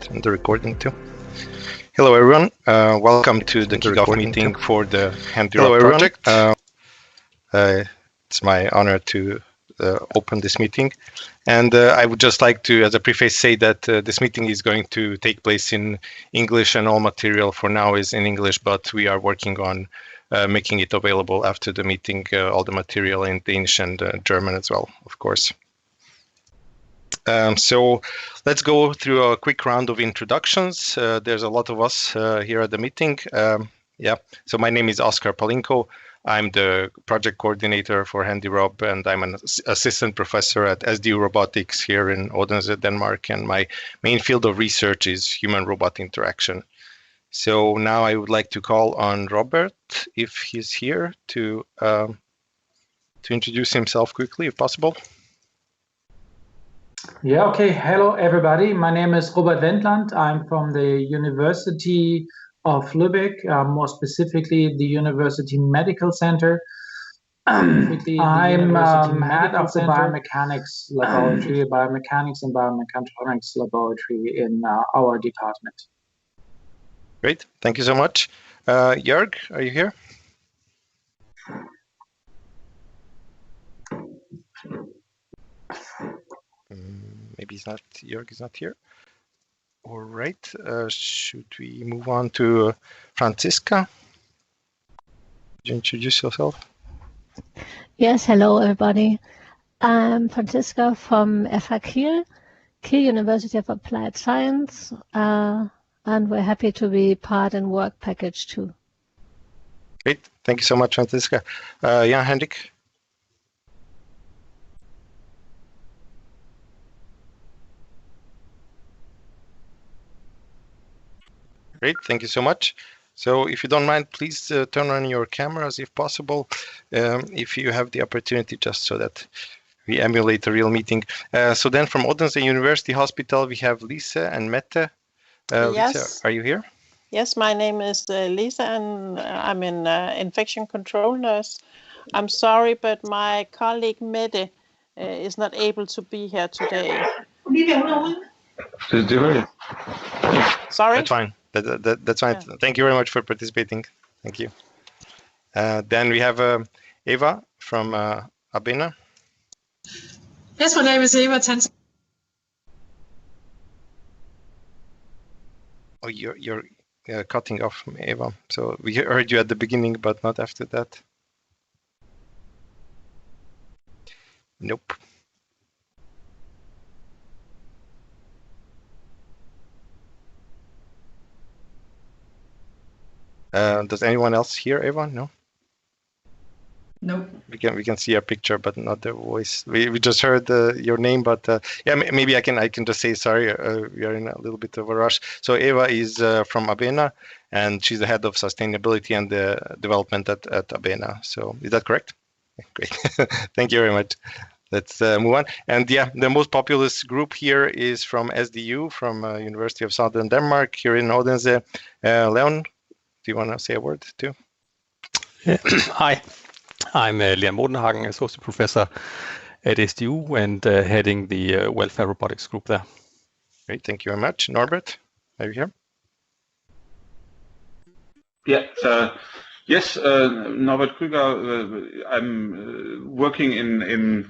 turn the recording too. Hello everyone, welcome to the kickoff meeting for the HanDiRob project. It's my honor to open this meeting, and I would just like to, as a preface, say that this meeting is going to take place in English, and all material for now is in English, but we are working on making it available after the meeting, all the material in Danish and German as well, of course. So let's go through a quick round of introductions. There's a lot of us here at the meeting. So my name is Oscar Palinko. I'm the project coordinator for HanDiRob, and I'm an assistant professor at SD Robotics here in Odense, Denmark, and my main field of research is human-robot interaction. So now I would like to call on Robert, if he's here, to introduce himself quickly, if possible. Yeah, okay. Hello, everybody. My name is Robert Wendland. I'm from the University of Lübeck, more specifically the University Medical Center. I'm head of the biomechanics laboratory, biomechanics and biomechatronics laboratory in our department. Great. Thank you so much. Jörg, are you here? Maybe it's not. Jörg is not here. All right. Should we move on to Franziska? Could you introduce yourself? Yes. Hello, everybody. I'm Franziska from FH Kiel University of Applied Science, and we're happy to be part in work package 2. Great. Thank you so much, Franziska. Jan-Hendrik. Great, thank you so much. So if you don't mind, please turn on your cameras if possible, if you have the opportunity, just so that we emulate a real meeting. So then from Odense University Hospital, we have Lisa and Mette. Yes. Lisa, are you here? Yes, my name is Lisa, and I'm an infection control nurse. I'm sorry, but my colleague Mette is not able to be here today. Sorry? That's fine. That's fine. Yeah. Thank you very much for participating. Thank you. Then we have Eva from Abena. Yes, my name is Eva. Oh, you're cutting off, Eva. So we heard you at the beginning, but not after that. Nope. Does anyone else hear Eva? No. No. We can see your picture, but not the voice. We just heard your name, but yeah, maybe I can just say sorry. We are in a little bit of a rush. So Eva is from Abena, and she's the head of sustainability and development at Abena. So is that correct? Great. Thank you very much. Let's move on. And yeah, the most populous group here is from SDU, from University of Southern Denmark, here in Odense. Leon, do you want to say a word too? Yeah. Hi, I'm Leon Modenhagen, associate professor at SDU and heading the welfare robotics group there. Great, thank you very much. Norbert, are you here? Yeah, yes, Norbert Krüger. I'm working in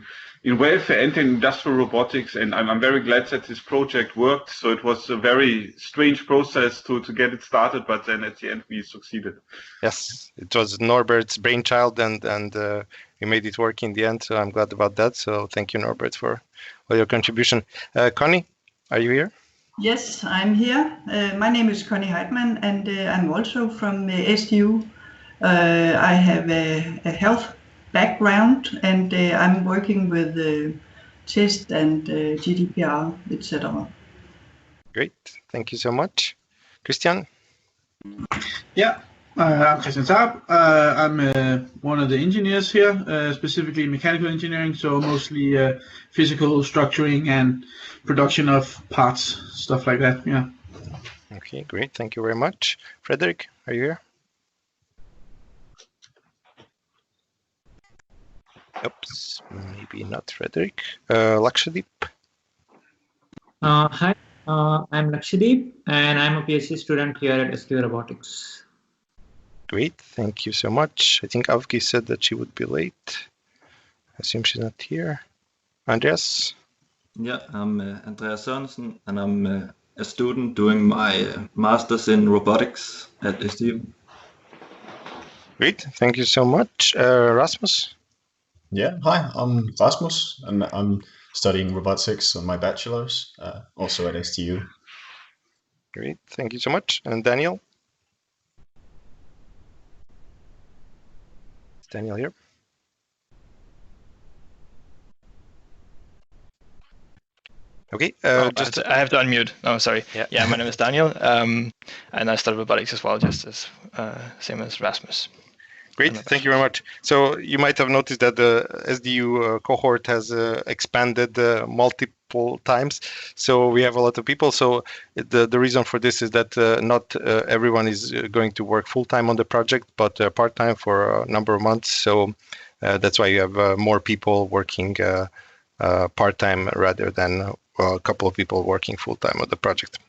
welfare and in industrial robotics, and I'm very glad that this project worked. So it was a very strange process to get it started, but then at the end we succeeded. Yes, it was Norbert's brainchild, and we made it work in the end. So I'm glad about that. So thank you, Norbert, for all your contribution. Connie, are you here? Yes, I'm here. My name is Connie Heitmann, and I'm also from SDU. I have a health background, and I'm working with test and GDPR, etc. Great, thank you so much. Christian? Yeah, I'm Christian Tarp. I'm one of the engineers here, specifically mechanical engineering, so mostly physical structuring and production of parts, stuff like that, yeah. Okay, great, thank you very much. Frederick, are you here? Oops, maybe not Frederick. Lakshadip? Hi, I'm Lakshdeep, and I'm a PhD student here at SQ Robotics. Great, thank you so much. I think Avki said that she would be late. I assume she's not here. Andreas? Yeah, I'm Andreas Sørensen, and I'm a student doing my master's in robotics at SDU. Great, thank you so much. Rasmus? Yeah, hi, I'm Rasmus, and I'm studying robotics on my bachelor's, also at SDU. Great, thank you so much. And Daniel? Is Daniel here? Okay, I have to unmute. Oh, sorry. Yeah, my name is Daniel, and I study robotics as well, just as same as Rasmus. Great, thank you very much. So you might have noticed that the SDU cohort has expanded multiple times. So we have a lot of people. So the reason for this is that not everyone is going to work full-time on the project, but part-time for a number of months. So that's why you have more people working part-time rather than a couple of people working full-time on the project.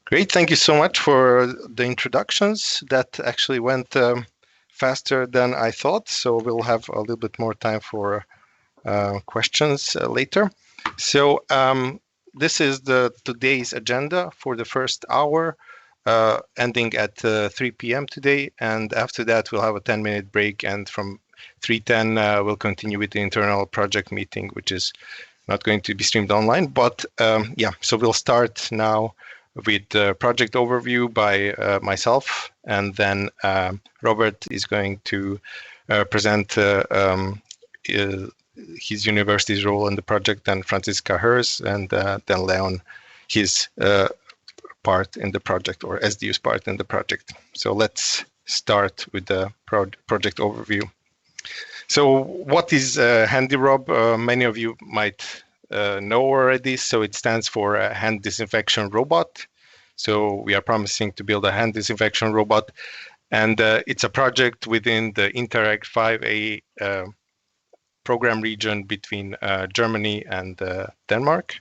Great, thank you so much for the introductions. That actually went faster than I thought, so we'll have a little bit more time for questions later. So this is today's agenda for the first hour, ending at 3 p.m. today, and after that we'll have a 10-minute break, and from 3:10 we'll continue with the internal project meeting, which is not going to be streamed online, but yeah, so we'll start now with the project overview by myself, and then Robert is going to present his university's role in the project, and Franziska hers, and then Leon his part in the project, or SDU's part in the project. So let's start with the project overview. So what is HanDiRob? Many of you might know already. So it stands for hand disinfection robot. So we are promising to build a hand disinfection robot, and it's a project within the Interreg 5A program region between Germany and Denmark,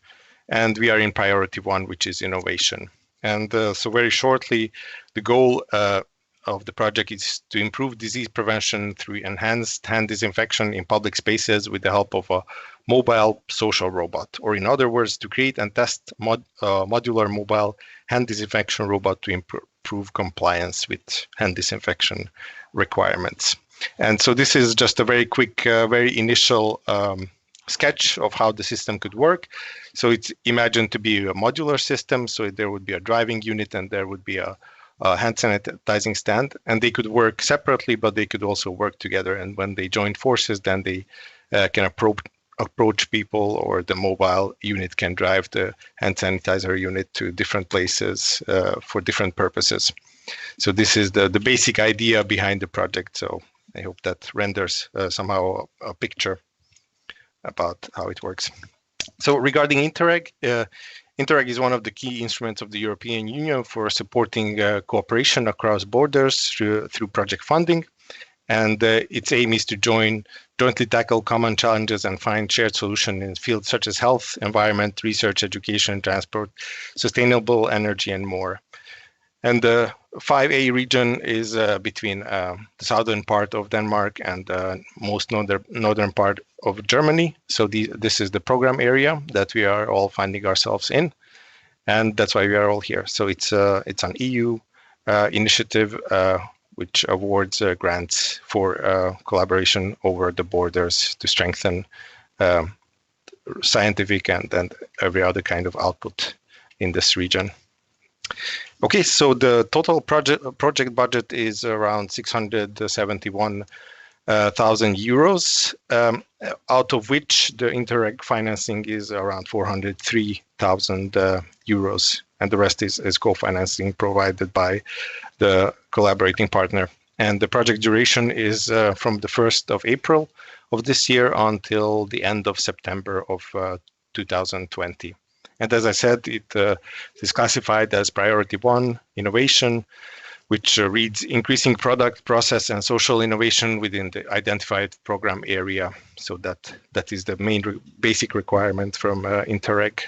and we are in priority 1, which is innovation. And so very shortly, the goal of the project is to improve disease prevention through enhanced hand disinfection in public spaces with the help of a mobile social robot, or in other words, to create and test modular mobile hand disinfection robot to improve compliance with hand disinfection requirements. And so this is just a very quick, very initial sketch of how the system could work. So it's imagined to be a modular system. So there would be a driving unit, and there would be a hand sanitizing stand, and they could work separately, but they could also work together. And when they join forces, then they can approach people, or the mobile unit can drive the hand sanitizer unit to different places for different purposes. So this is the basic idea behind the project. So I hope that renders somehow a picture about how it works. So regarding Interreg, Interreg is one of the key instruments of the European Union for supporting cooperation across borders through project funding. And its aim is to jointly tackle common challenges and find shared solutions in fields such as health, environment, research, education, transport, sustainable energy, and more. And the 5A region is between the southern part of Denmark and most northern part of Germany. So this is the program area that we are all finding ourselves in, and that's why we are all here. So it's an EU initiative which awards grants for collaboration over the borders to strengthen scientific and every other kind of output in this region. Okay, so the total project budget is around 671,000 euros, out of which the Interreg financing is around 403,000 euros, and the rest is co-financing provided by the collaborating partner. And the project duration is from the 1st of April of this year until the end of September of 2020. And as I said, it is classified as priority 1 innovation, which reads increasing product, process, and social innovation within the identified program area. So that is the main basic requirement from Interreg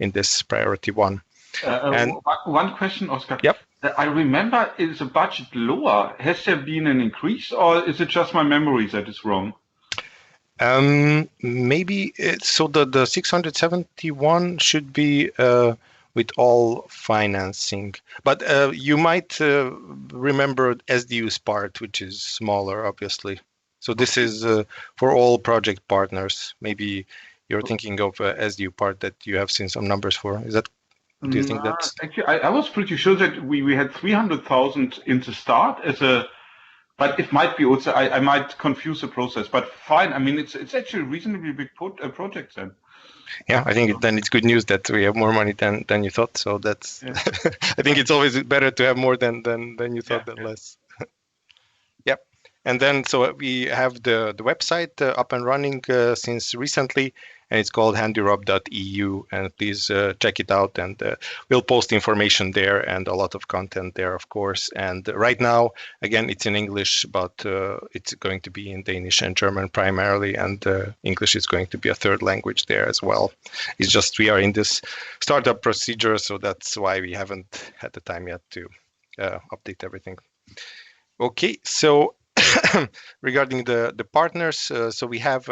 in this priority one. And one question, Oscar. Yep. I remember, is the budget lower? Has there been an increase, or is it just my memory that is wrong? Maybe so. The 671 should be with all financing, but you might remember SDU's part, which is smaller, obviously. So this is for all project partners. Maybe you're thinking of SDU part that you have seen some numbers for. Is that? Do you think that's? Actually, I was pretty sure that we had 300,000 in the start as a. But it might be also, I might confuse the process, but fine. I mean, it's actually a reasonably big project then. Yeah, I think then it's good news that we have more money than you thought. So that's, yeah. I think it's always better to have more than you thought than less. Yep. And then, so we have the website up and running since recently, and it's called HanDiRob.eu, and please check it out, and we'll post information there and a lot of content there, of course. And right now, again, it's in English, but it's going to be in Danish and German primarily, and English is going to be a third language there as well. It's just we are in this startup procedure, so that's why we haven't had the time yet to update everything. Okay, so regarding the partners, so we have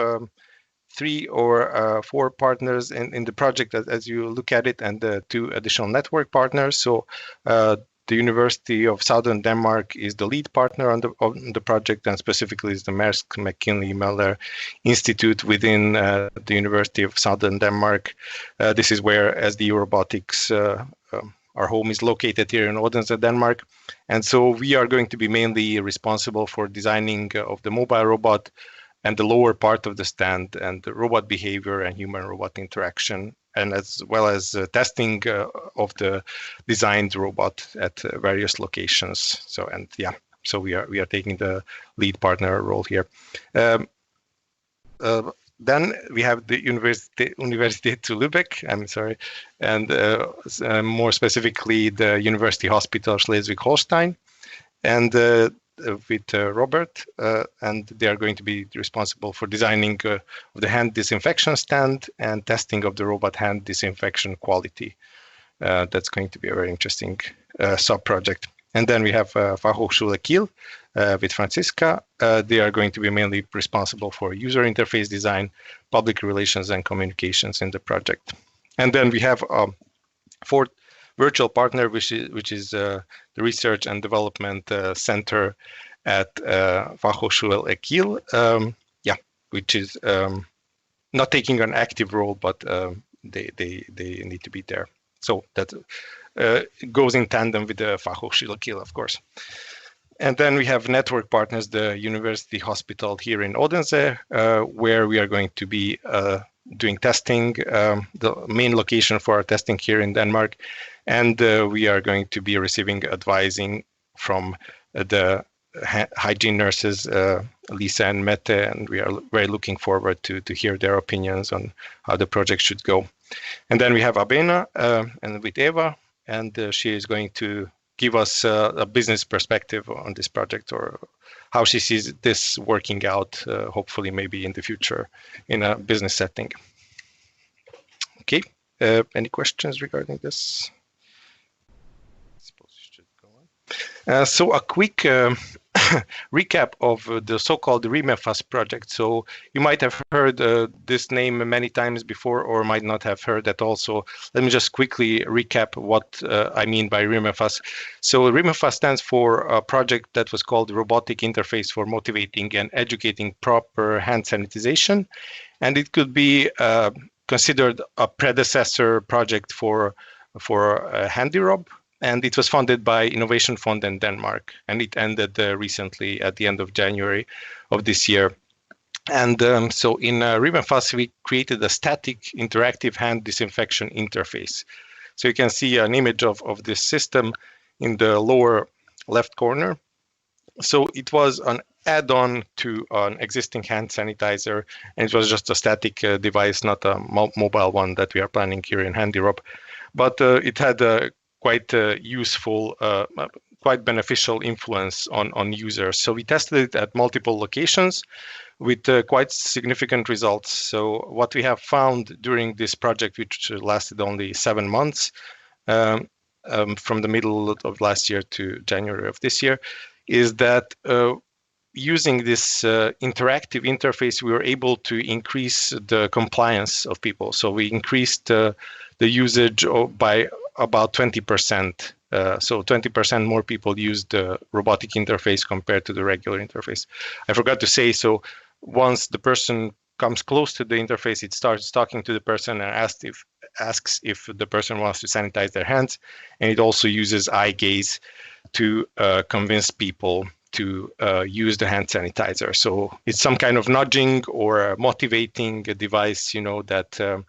3 or 4 partners in the project as you look at it, and 2 additional network partners. So the University of Southern Denmark is the lead partner on the project, and specifically is the Mærsk Mc-Kinney Møller Institute within the University of Southern Denmark. This is where SDU Robotics, our home, is located here in Odense, Denmark. And so we are going to be mainly responsible for designing of the mobile robot and the lower part of the stand, and the robot behavior and human-robot interaction, and as well as testing of the designed robot at various locations. So, and yeah, so we are taking the lead partner role here. Then we have the Universität zu Lübeck, I'm sorry, and more specifically the University Hospital Schleswig-Holstein, and with Robert, and they are going to be responsible for designing of the hand disinfection stand and testing of the robot hand disinfection quality. That's going to be a very interesting sub-project. And then we have Fachhochschule Kiel with Franziska. They are going to be mainly responsible for user interface design, public relations, and communications in the project. And then we have a 4th virtual partner, which is the Research and Development Center at Fachhochschule Kiel, which is not taking an active role, but they need to be there. So that goes in tandem with the Fachhochschule Kiel, of course. And then we have network partners, the University Hospital here in Odense, where we are going to be doing testing, the main location for our testing here in Denmark. And we are going to be receiving advising from the hygiene nurses, Lisa and Mette, and we are very looking forward to hear their opinions on how the project should go. And then we have Abena and with Eva, and she is going to give us a business perspective on this project, or how she sees this working out, hopefully maybe in the future in a business setting. Okay, any questions regarding this? So a quick recap of the so-called RIMEFAS project. So you might have heard this name many times before, or might not have heard that also. Let me just quickly recap what I mean by RIMEFAS. So RIMEFAS stands for a project that was called Robotic Interface for Motivating and Educating Proper Hand Sanitization. And it could be considered a predecessor project for HanDiRob. And it was funded by Innovation Fund in Denmark, and it ended recently at the end of January of this year. And so in RIMEFAS, we created a static interactive hand disinfection interface. So you can see an image of this system in the lower left corner. So it was an add-on to an existing hand sanitizer, and it was just a static device, not a mobile one that we are planning here in HanDiRob. But it had a quite useful quite beneficial influence on users. So we tested it at multiple locations with quite significant results. So what we have found during this project, which lasted only 7 months, from the middle of last year to January of this year, is that using this interactive interface, we were able to increase the compliance of people. So we increased the usage by about 20%. So 20% more people used the robotic interface compared to the regular interface. I forgot to say, so once the person comes close to the interface, it starts talking to the person and asks if the person wants to sanitize their hands. And it also uses eye gaze to convince people to use the hand sanitizer. So it's some kind of nudging or motivating device, that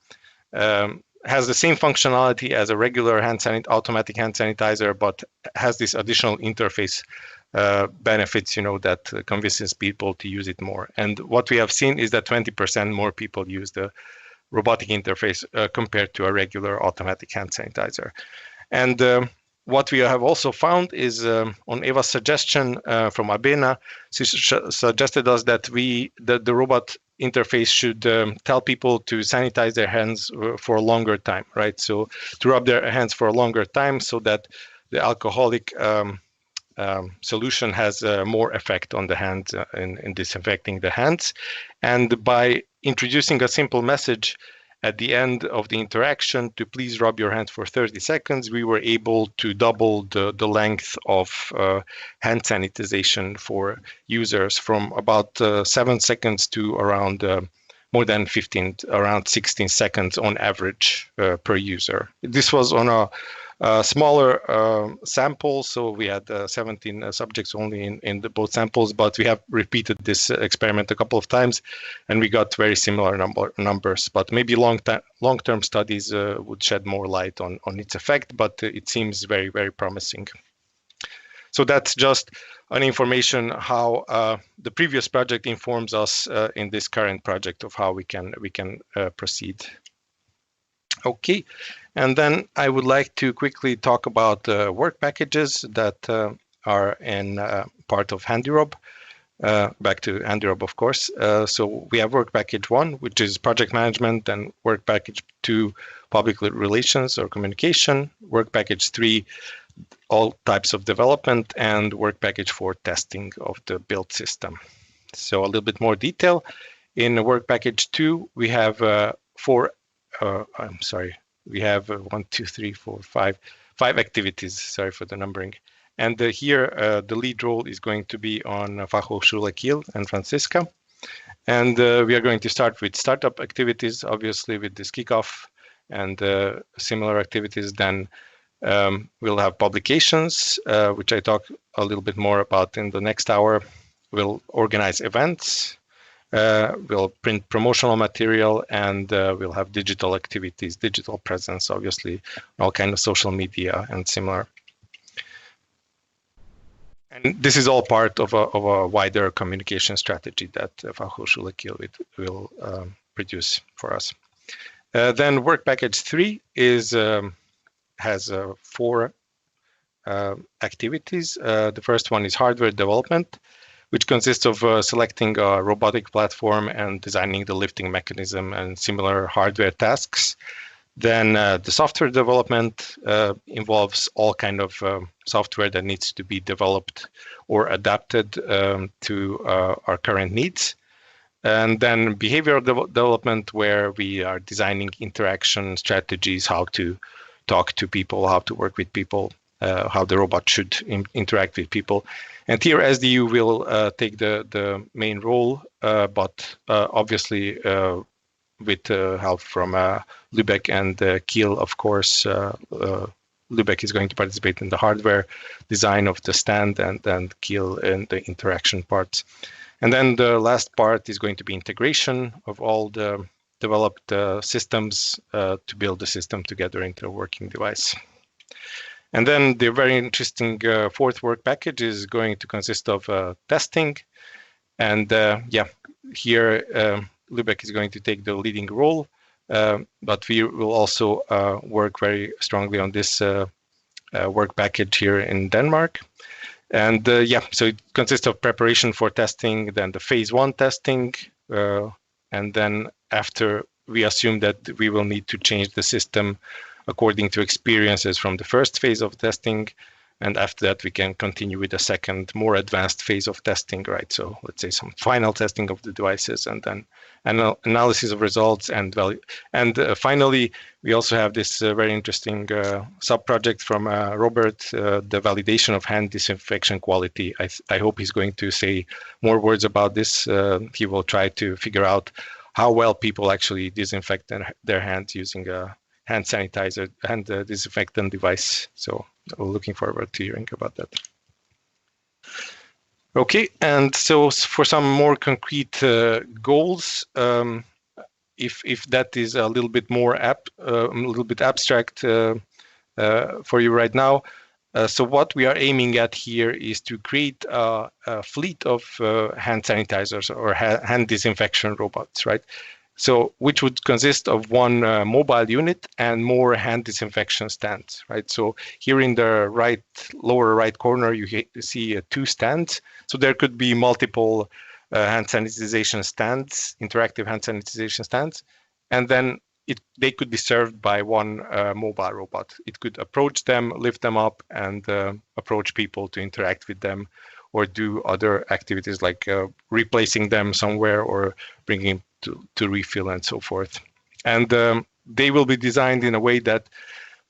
has the same functionality as a regular automatic hand sanitizer, but has this additional interface benefits, that convinces people to use it more. And what we have seen is that 20% more people use the robotic interface compared to a regular automatic hand sanitizer. And what we have also found is on Eva's suggestion from Abena, she suggested us that the robot interface should tell people to sanitize their hands for a longer time, right? So to rub their hands for a longer time so that the alcoholic solution has more effect on the hands in disinfecting the hands. And by introducing a simple message at the end of the interaction to please rub your hands for 30 seconds, we were able to double the length of hand sanitization for users from about 7 seconds to around more than 15, around 16 seconds on average per user. This was on a smaller sample, so we had 17 subjects only in both samples, but we have repeated this experiment a couple of times, and we got very similar numbers. But maybe long-term studies would shed more light on its effect, but it seems very, very promising. So that's just an information how the previous project informs us in this current project of how we can proceed. Okay, and then I would like to quickly talk about work packages that are in part of HanDiRob. Back to HanDiRob, of course. So we have work package 1, which is project management, and work package 2, public relations or communication, work package 3, all types of development, and work package 4, testing of the build system. So a little bit more detail. In work package 2, we have we have 5 activities. Sorry for the numbering. And here, the lead role is going to be on Fachhochschule Kiel and Franziska. And we are going to start with startup activities, obviously with this kickoff and similar activities. Then we'll have publications, which I talk a little bit more about in the next hour. We'll organize events. We'll print promotional material, and we'll have digital activities, digital presence, obviously, all kind of social media and similar. And this is all part of a wider communication strategy that Fachhochschule Kiel will produce for us. Then work package 3 has 4 activities. The first one is hardware development, which consists of selecting a robotic platform and designing the lifting mechanism and similar hardware tasks. Then the software development involves all kind of software that needs to be developed or adapted to our current needs. And then behavioral development, where we are designing interaction strategies, how to talk to people, how to work with people, how the robot should interact with people. And here SDU will take the main role, but obviously with help from Lübeck and Kiel, of course. Lübeck is going to participate in the hardware design of the stand, and Kiel in the interaction parts. And then the last part is going to be integration of all the developed systems to build the system together into a working device. And then the very interesting fourth work package is going to consist of testing. And here Lübeck is going to take the leading role, but we will also work very strongly on this work package here in Denmark. And yeah, so it consists of preparation for testing, then the phase 1 testing, and then after we assume that we will need to change the system according to experiences from the first phase of testing. And after that, we can continue with the second, more advanced phase of testing, right? So let's say some final testing of the devices, and then analysis of results and value. And finally, we also have this very interesting sub-project from Robert, the validation of hand disinfection quality. I hope he's going to say more words about this. He will try to figure out how well people actually disinfect their hands using a hand sanitizer and disinfectant device. So we're looking forward to hearing about that. Okay, and so for some more concrete goals, if that is a little bit more abstract for you right now. So what we are aiming at here is to create a fleet of hand sanitizers or hand disinfection robots, right? So which would consist of one mobile unit and more hand disinfection stands, right? So here in the lower right corner, you see 2 stands. So there could be multiple hand sanitization stands, interactive hand sanitization stands, and then they could be served by one mobile robot. It could approach them, lift them up, and approach people to interact with them, or do other activities like replacing them somewhere or bringing to refill and so forth. And they will be designed in a way that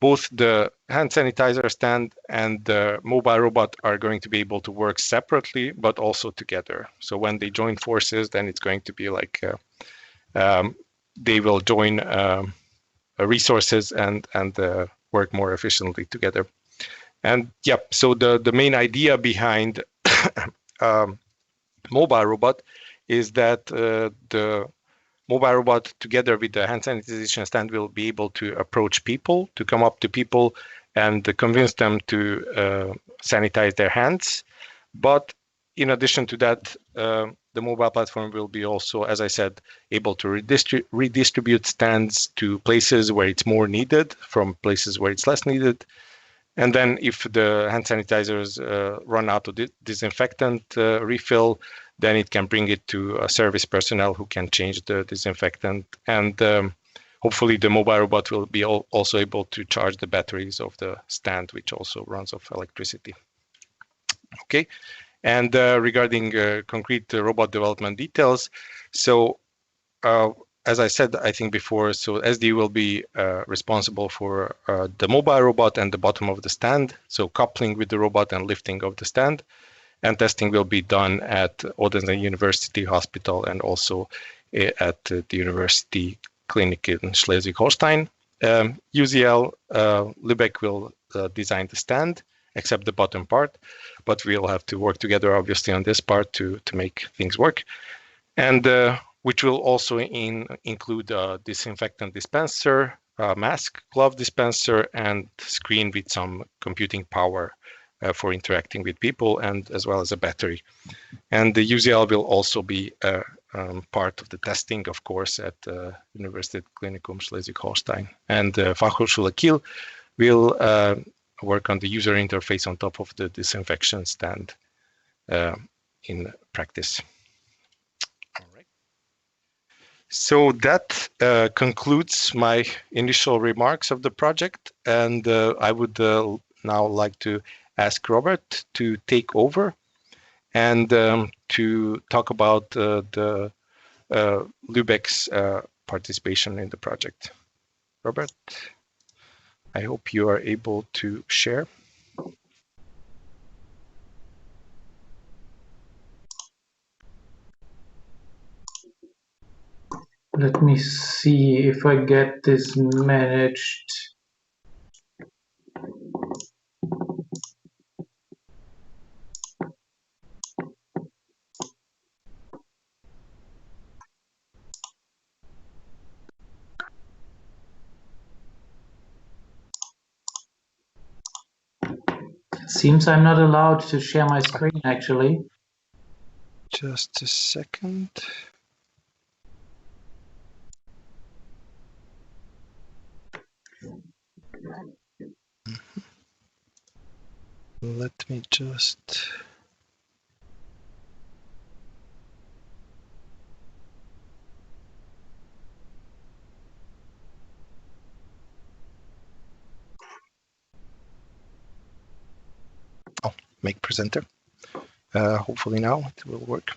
both the hand sanitizer stand and the mobile robot are going to be able to work separately, but also together. So when they join forces, then it's going to be like they will join resources and work more efficiently together. And yeah, so the main idea behind mobile robot is that the mobile robot together with the hand sanitization stand will be able to approach people, to come up to people and convince them to sanitize their hands. But in addition to that, the mobile platform will be also, as I said, able to redistribute stands to places where it's more needed from places where it's less needed. And then if the hand sanitizers run out of disinfectant refill, then it can bring it to a service personnel who can change the disinfectant. And hopefully the mobile robot will be also able to charge the batteries of the stand, which also runs off electricity. Okay, and regarding concrete robot development details, so as I said, I think before, so SD will be responsible for the mobile robot and the bottom of the stand, so coupling with the robot and lifting of the stand. And testing will be done at Odense University Hospital and also at the University Clinic in Schleswig-Holstein. UCL Lübeck will design the stand, except the bottom part, but we'll have to work together, obviously, on this part to make things work. And which will also include a disinfectant dispenser, a mask, glove dispenser, and screen with some computing power for interacting with people, and as well as a battery. And the UCL will also be part of the testing, of course, at University Klinikum Schleswig-Holstein. And Fachhochschule Kiel will work on the user interface on top of the disinfection stand in practice. All right. So that concludes my initial remarks of the project, and I would now like to ask Robert to take over and to talk about the Lübeck's participation in the project. Robert, I hope you are able to share. Let me see if I get this managed. Seems I'm not allowed to share my screen, actually. Just a second. Let me just... Oh, make presenter. Hopefully now it will work.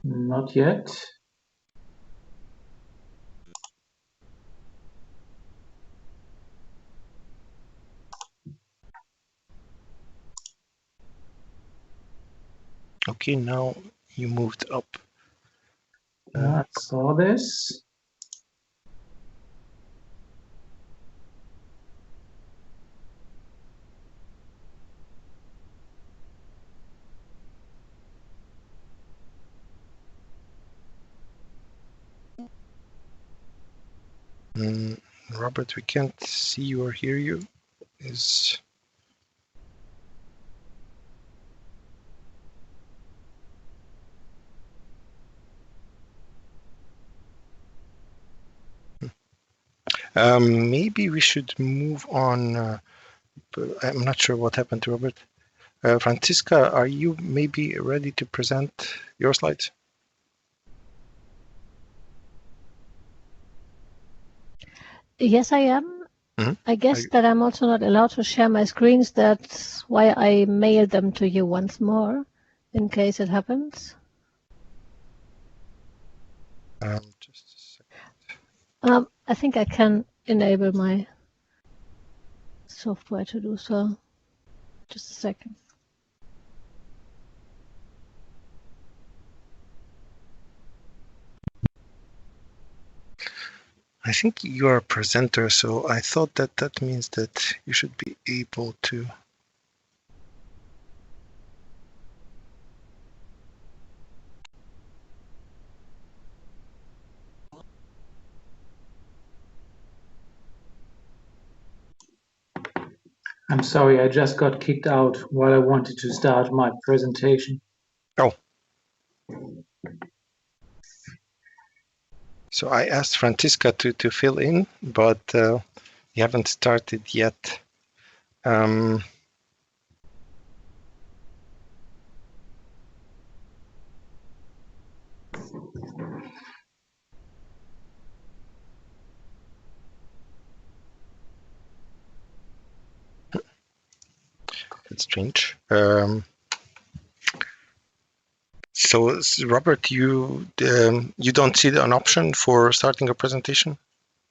Not yet. Okay, now you moved up. I saw this. Robert, we can't see you or hear you. Maybe we should move on. But I'm not sure what happened to Robert. Franziska, are you maybe ready to present your slides? Yes, I am. I guess that I'm also not allowed to share my screens. That's why I mailed them to you once more, in case it happens. Just a second. I think I can enable my software to do so. Just a second. I think you are a presenter, so I thought that that means that you should be able to. I'm sorry, I just got kicked out while I wanted to start my presentation. Oh. So I asked Franziska to fill in, but you haven't started yet. That's strange. So, Robert, you don't see an option for starting a presentation?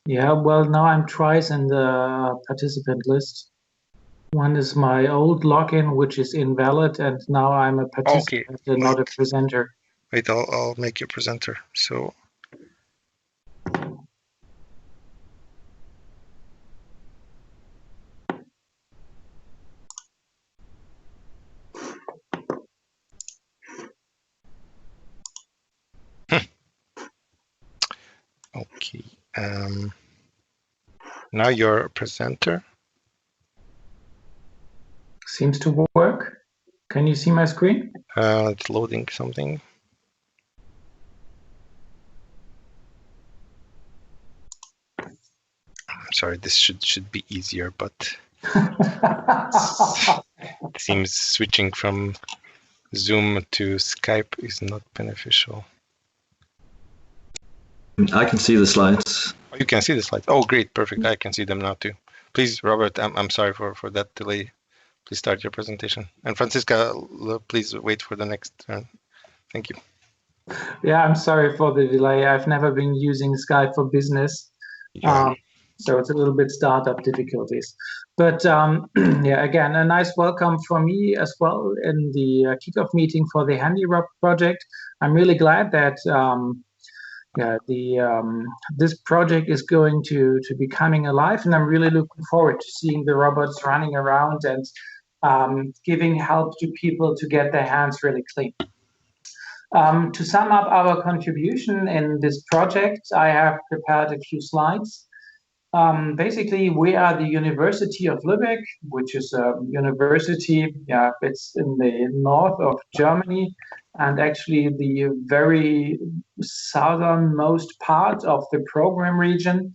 Yeah, well, now I'm twice in the participant list. One is my old login, which is invalid, and now I'm a participant and not a presenter. Wait, I'll make you a presenter. So. Okay. Now you're a presenter. Seems to work. Can you see my screen? It's loading something. I'm sorry, this should be easier, but it seems switching from Zoom to Skype is not beneficial. I can see the slides. Oh, you can see the slides. Oh, great, perfect. I can see them now too. Please, Robert, I'm sorry for that delay. Please start your presentation. And Franziska, please wait for the next turn. Thank you. Yeah, I'm sorry for the delay. I've never been using Skype for business. So it's a little bit startup difficulties. But yeah, again, a nice welcome from me as well in the kickoff meeting for the HanDiRob project. I'm really glad that this project is going to be coming alive, and I'm really looking forward to seeing the robots running around and giving help to people to get their hands really clean. To sum up our contribution in this project, I have prepared a few slides. Basically, we are the University of Lübeck, which is a university. Yeah, it's in the north of Germany, and actually the very southernmost part of the program region.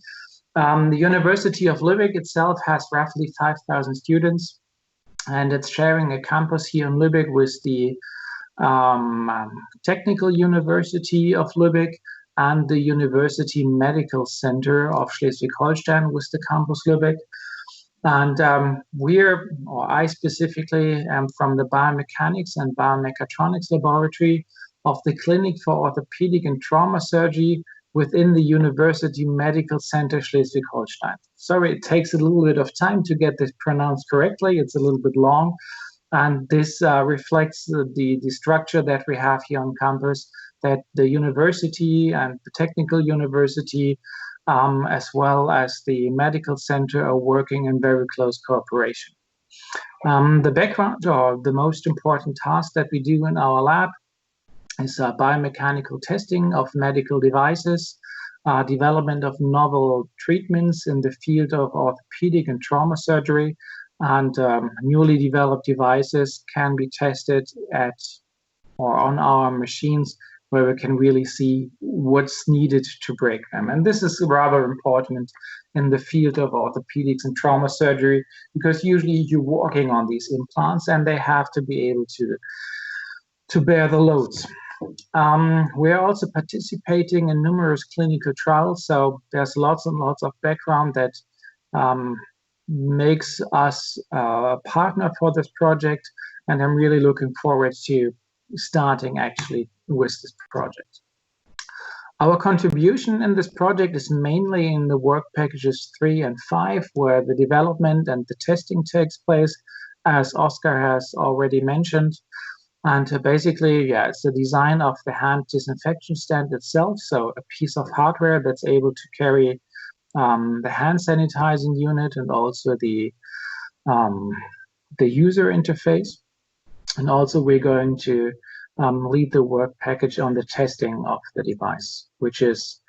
The University of Lübeck itself has roughly 5,000 students, and it's sharing a campus here in Lübeck with the Technical University of Lübeck and the University Medical Center of Schleswig-Holstein with the campus Lübeck. And I specifically am from the Biomechanics and Biomechatronics Laboratory of the Clinic for Orthopedic and Trauma Surgery within the University Medical Center Schleswig-Holstein. Sorry, it takes a little bit of time to get this pronounced correctly. It's a little bit long. And this reflects the structure that we have here on campus, that the university and the technical university, as well as the medical center, are working in very close cooperation. The background, or the most important task that we do in our lab, is biomechanical testing of medical devices, development of novel treatments in the field of orthopedic and trauma surgery, and newly developed devices can be tested at or on our machines where we can really see what's needed to break them. And this is rather important in the field of orthopedics and trauma surgery, because usually you're working on these implants and they have to be able to bear the loads. We're also participating in numerous clinical trials, so there's lots and lots of background that makes us a partner for this project, and I'm really looking forward to starting actually with this project. Our contribution in this project is mainly in the work packages 3 and 5, where the development and the testing takes place, as Oscar has already mentioned. And basically, yeah, it's the design of the hand disinfection stand itself, so a piece of hardware that's able to carry the hand sanitizing unit and also the user interface. And also we're going to lead the work package on the testing of the device, which is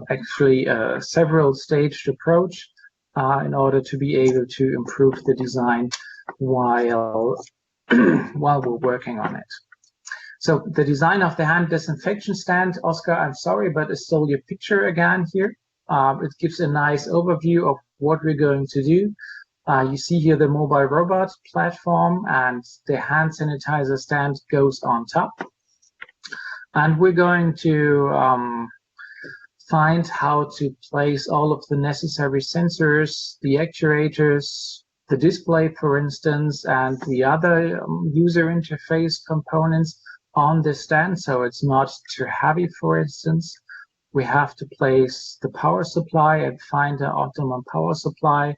actually a several staged approach in order to be able to improve the design while we're working on it. So the design of the hand disinfection stand, Oscar, I'm sorry, but I stole your picture again here. It gives a nice overview of what we're going to do. You see here the mobile robot platform, and the hand sanitizer stand goes on top. And we're going to find how to place all of the necessary sensors, the actuators, the display, for instance, and the other user interface components on the stand, so it's not too heavy, for instance. We have to place the power supply and find an optimum power supply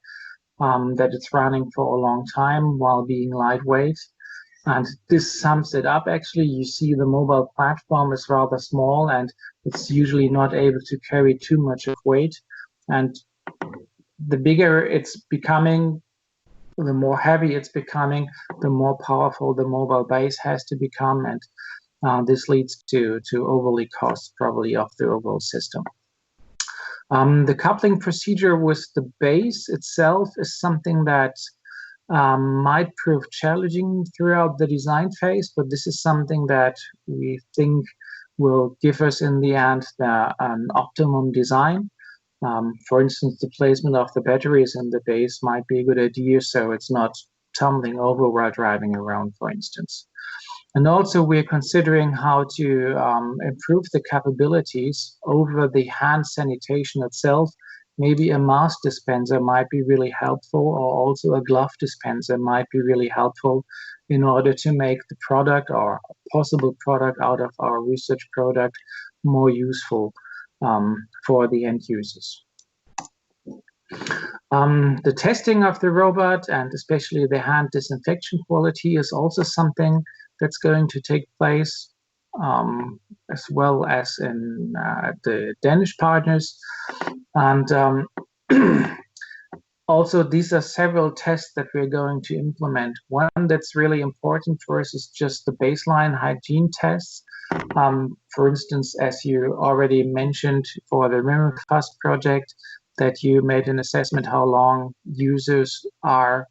that it's running for a long time while being lightweight. And this sums it up. Actually, you see the mobile platform is rather small and it's usually not able to carry too much of weight. And the bigger it's becoming, the more heavy it's becoming, the more powerful the mobile base has to become, and this leads to overly cost probably of the overall system. The coupling procedure with the base itself is something that might prove challenging throughout the design phase, but this is something that we think will give us in the end an optimum design. For instance, the placement of the batteries in the base might be a good idea, so it's not tumbling over while driving around, for instance. And also we're considering how to improve the capabilities over the hand sanitation itself. Maybe a mask dispenser might be really helpful, or also a glove dispenser might be really helpful in order to make the product or possible product out of our research product more useful for the end users. The testing of the robot and especially the hand disinfection quality is also something that's going to take place, as well as in the Danish partners. And also these are several tests that we're going to implement. One that's really important for us is just the baseline hygiene tests. For instance, as you already mentioned for the RimFast project, that you made an assessment how long users are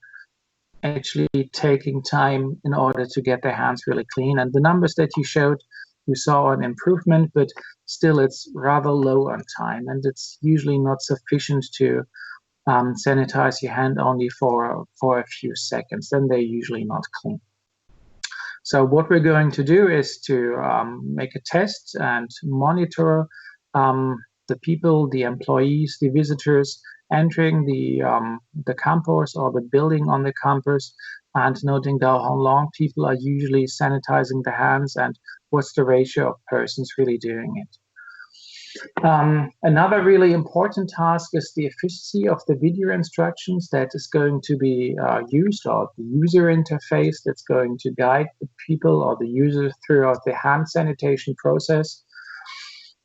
actually taking time in order to get their hands really clean. And the numbers that you showed, you saw an improvement, but still it's rather low on time. And it's usually not sufficient to sanitize your hand only for a few seconds. Then they're usually not clean. So what we're going to do is to make a test and monitor the people, the employees, the visitors entering the campus or the building on the campus, and noting down how long people are usually sanitizing their hands and what's the ratio of persons really doing it. Another really important task is the efficiency of the video instructions that is going to be used, or the user interface that's going to guide the people or the users throughout the hand sanitation process.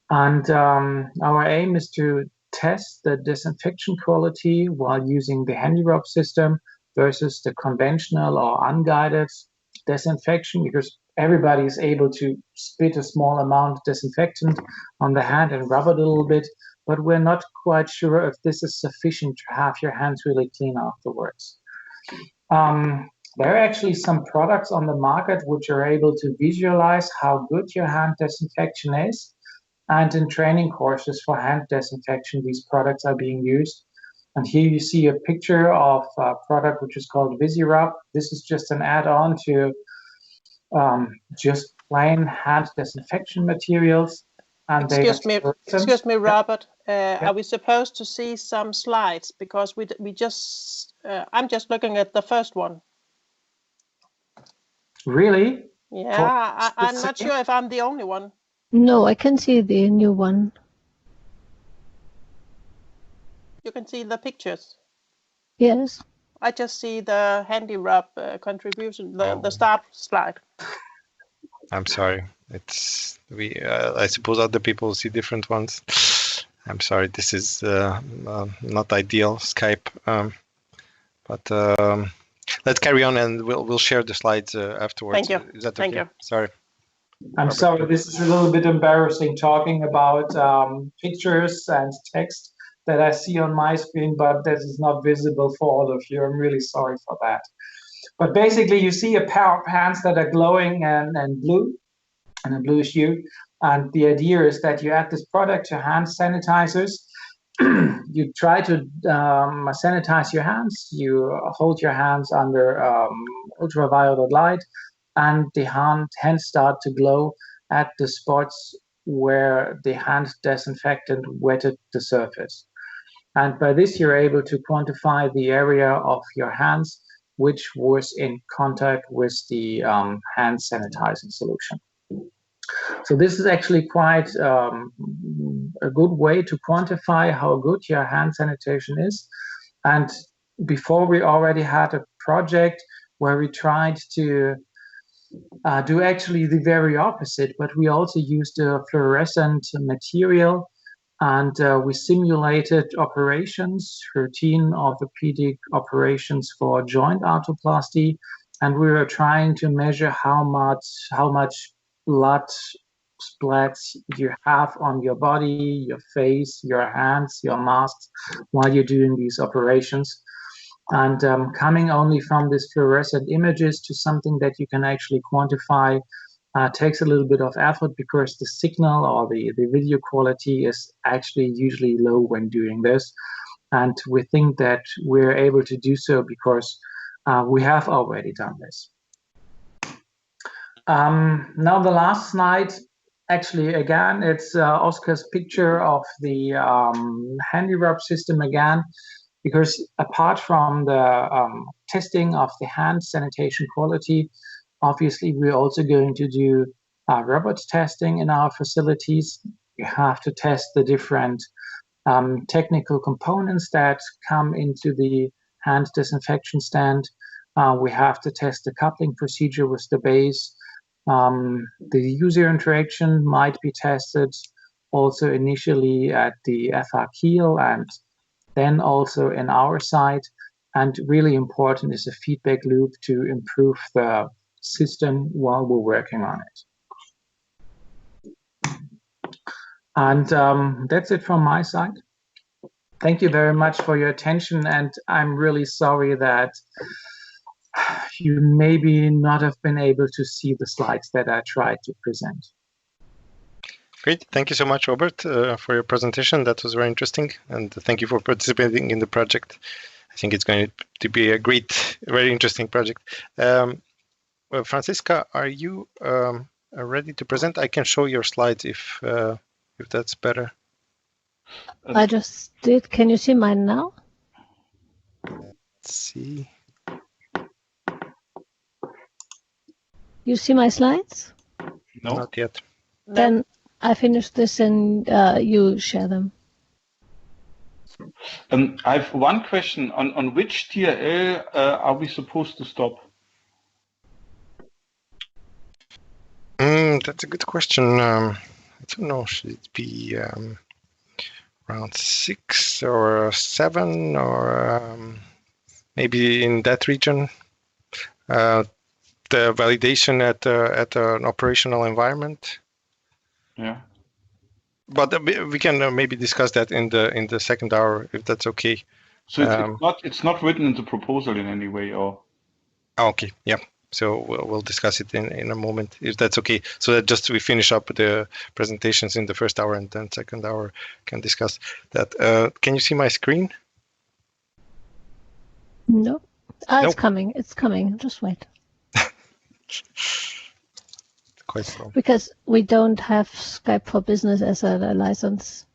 And our aim is to test the disinfection quality while using the HanDiRob system versus the conventional or unguided disinfection, because everybody is able to spit a small amount of disinfectant on the hand and rub it a little bit, but we're not quite sure if this is sufficient to have your hands really clean afterwards. There are actually some products on the market which are able to visualize how good your hand disinfection is. And in training courses for hand disinfection, these products are being used. And here you see a picture of a product which is called HanDiRob. This is just an add-on to just plain hand disinfection materials. And excuse me, Robert. Are we supposed to see some slides? Because we just I'm just looking at the first one. Really? Yeah, I'm not sure if I'm the only one. No, I can see the new one. You can see the pictures. Yes. I just see the HanDiRob contribution, the start slide. I'm sorry. It's I suppose other people see different ones. I'm sorry. This is not ideal, Skype. But let's carry on, and we'll share the slides afterwards. Thank you. Is that okay? Thank you. Sorry. I'm sorry, this is a little bit embarrassing talking about pictures and text that I see on my screen, but this is not visible for all of you. I'm really sorry for that. But basically, you see a pair of hands that are glowing and blue, and a bluish hue. And the idea is that you add this product to hand sanitizers. You try to sanitize your hands. You hold your hands under ultraviolet light, and the hands start to glow at the spots where the hand disinfectant wetted the surface. And by this, you're able to quantify the area of your hands which was in contact with the hand sanitizing solution. So this is actually quite a good way to quantify how good your hand sanitation is. And before, we already had a project where we tried to do actually the very opposite, but we also used a fluorescent material, and we simulated operations, routine orthopedic operations for joint arthroplasty, and we were trying to measure how much blood splats you have on your body, your face, your hands, your masks while you're doing these operations. And coming only from these fluorescent images to something that you can actually quantify takes a little bit of effort, because the signal or the video quality is actually usually low when doing this. And we think that we're able to do so because we have already done this. Now the last slide, actually, again, it's Oscar's picture of the HanDiRob system again. Because apart from the testing of the hand sanitation quality, obviously we're also going to do robot testing in our facilities. You have to test the different technical components that come into the hand disinfection stand. We have to test the coupling procedure with the base. The user interaction might be tested also initially at the FH Kiel and then also in our side. And really important is a feedback loop to improve the system while we're working on it. And that's it from my side. Thank you very much for your attention, and I'm really sorry that you maybe not have been able to see the slides that I tried to present. Great. Thank you so much, Robert, for your presentation. That was very interesting. And thank you for participating in the project. I think it's going to be a great, very interesting project. Well, Franziska, are you ready to present? I can show your slides if that's better. I just did. Can you see mine now? Let's see. You see my slides? No, not yet. Then I finish this and you share them. I have one question. On which TRL are we supposed to stop? That's a good question. I don't know. Should it be around 6 or 7 or maybe in that region? The validation at an operational environment. Yeah. But we can maybe discuss that in the second hour if that's okay. So it's not written in the proposal in any way, or? Okay. Yeah. So we'll discuss it in a moment if that's okay. So that just we finish up the presentations in the first hour and then second hour can discuss that. Can you see my screen? No. Nope. It's coming. It's coming. Just wait. Quite slow. Because we don't have Skype for Business as a license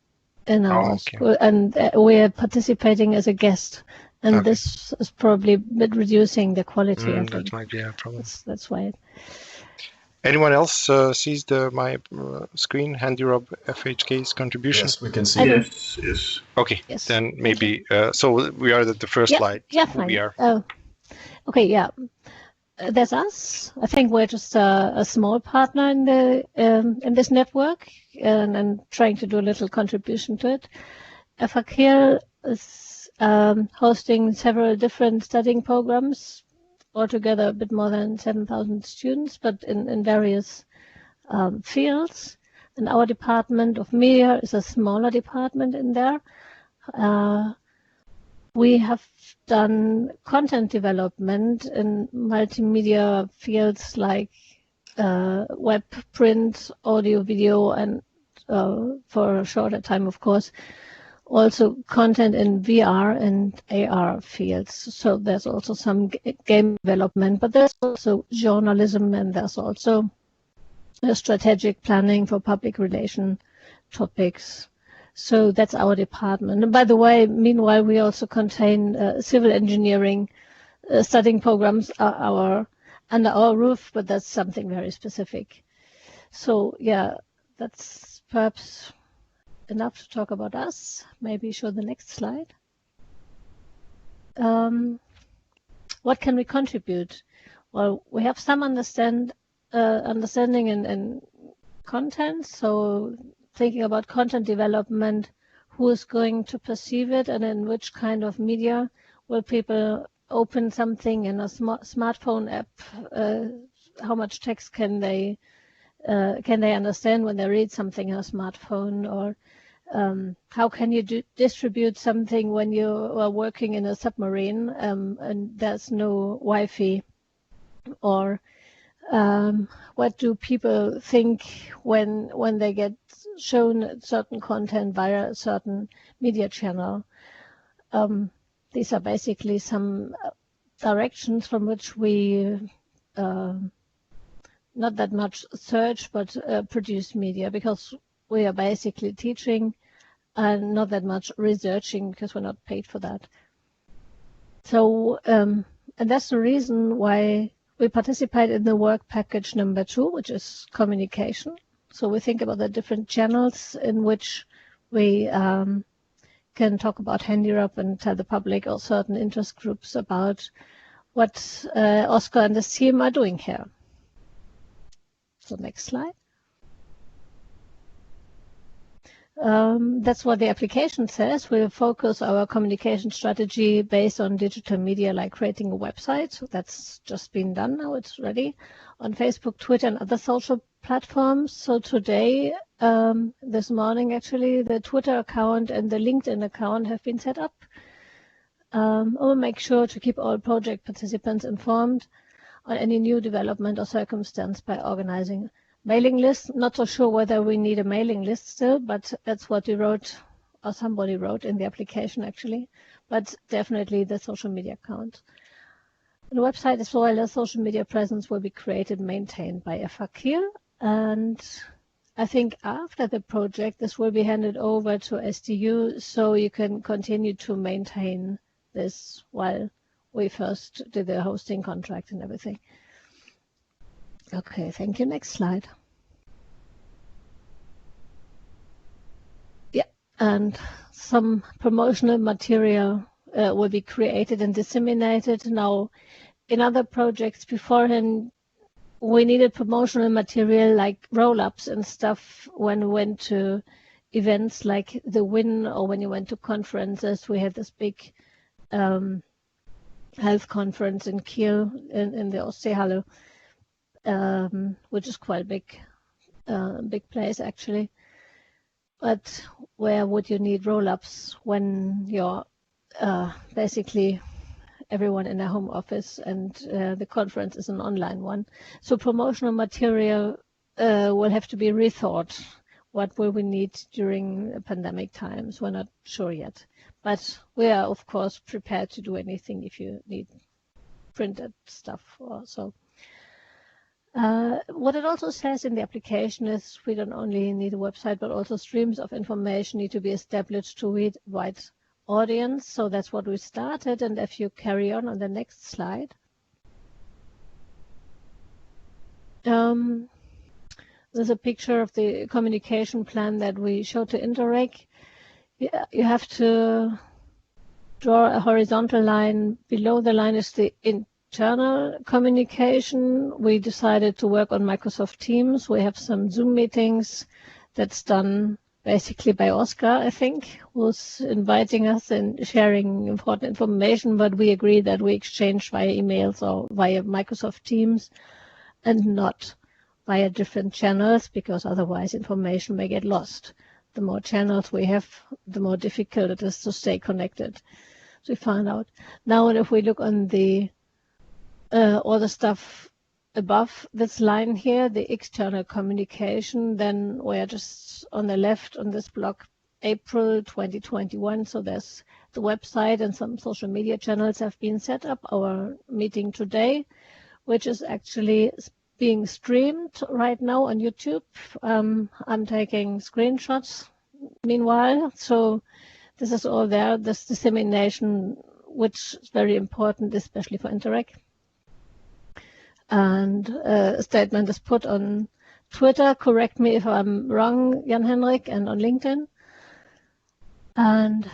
in our school, and we are participating as a guest, and this is probably a bit reducing the quality. I think that might be a problem. That's why. Anyone else sees my screen? HanDiRob FHK's contribution. Yes, we can see. Yes. Okay. Yes. Then maybe so we are at the first slide. Yeah, fine. We are. Okay. Yeah. There's us. I think we're just a small partner in the in this network, and trying to do a little contribution to it. FHK is hosting several different studying programs, altogether a bit more than 7,000 students, but in various fields. And our department of media is a smaller department in there. We have done content development in multimedia fields like web, print, audio, video, and for a shorter time, of course, also content in VR and AR fields. So there's also some game development, but there's also journalism, and there's also strategic planning for public relation topics. So that's our department. And by the way, meanwhile, we also contain civil engineering studying programs under our roof, but that's something very specific. So yeah, that's perhaps enough to talk about us. Maybe show the next slide. What can we contribute? Well, we have some understanding in content. So thinking about content development, who is going to perceive it, and in which kind of media will people open something in a smartphone app? How much text can they understand when they read something in a smartphone? Or how can you distribute something when you are working in a submarine and there's no Wi-Fi? Or what do people think when they get shown certain content via a certain media channel? These are basically some directions from which we not that much search, but produce media, because we are basically teaching and not that much researching, because we're not paid for that. So, and that's the reason why we participate in the work package number 2, which is communication. So we think about the different channels in which we can talk about HanDiRob and tell the public or certain interest groups about what Oscar and his team are doing here. So next slide. That's what the application says. We'll focus our communication strategy based on digital media, like creating a website. So that's just been done now. It's ready on Facebook, Twitter, and other social platforms. So today this morning, actually, the Twitter account and the LinkedIn account have been set up. I will make sure to keep all project participants informed on any new development or circumstance by organizing mailing lists. Not so sure whether we need a mailing list still, but that's what we wrote, or somebody wrote in the application actually, but definitely the social media account. The website as well as social media presence will be created and maintained by FHKIL, and I think after the project this will be handed over to SDU, so you can continue to maintain this while we first did the hosting contract and everything. Okay, thank you. Next slide. Yeah, and some promotional material will be created and disseminated. Now, in other projects beforehand, we needed promotional material like roll-ups and stuff when we went to events like the WIN, or when you went to conferences. We had this big health conference in Kiel in the Ostseehalle, which is quite a big place actually. But where would you need roll-ups when you're basically everyone in a home office and the conference is an online one? So promotional material will have to be rethought. What will we need during pandemic times? We're not sure yet. But we are, of course, prepared to do anything if you need printed stuff or so. What it also says in the application is we don't only need a website, but also streams of information need to be established to read wide audience. So that's what we started. And if you carry on the next slide. There's a picture of the communication plan that we showed to Interreg. You have to draw a horizontal line. Below the line is the internal communication. We decided to work on Microsoft Teams. We have some Zoom meetings that's done basically by Oscar, I think, who's inviting us and sharing important information, but we agree that we exchange via emails or via Microsoft Teams and not via different channels, because otherwise information may get lost. The more channels we have, the more difficult it is to stay connected. So we found out. Now, if we look on the all the stuff above this line here, the external communication, then we're just on the left on this block, April 2021. So there's the website and some social media channels have been set up. Our meeting today, which is actually being streamed right now on YouTube. I'm taking screenshots meanwhile. So this is all there, this dissemination, which is very important, especially for Interreg. And a statement is put on Twitter, correct me if I'm wrong, Jan-Henrik, and on LinkedIn. And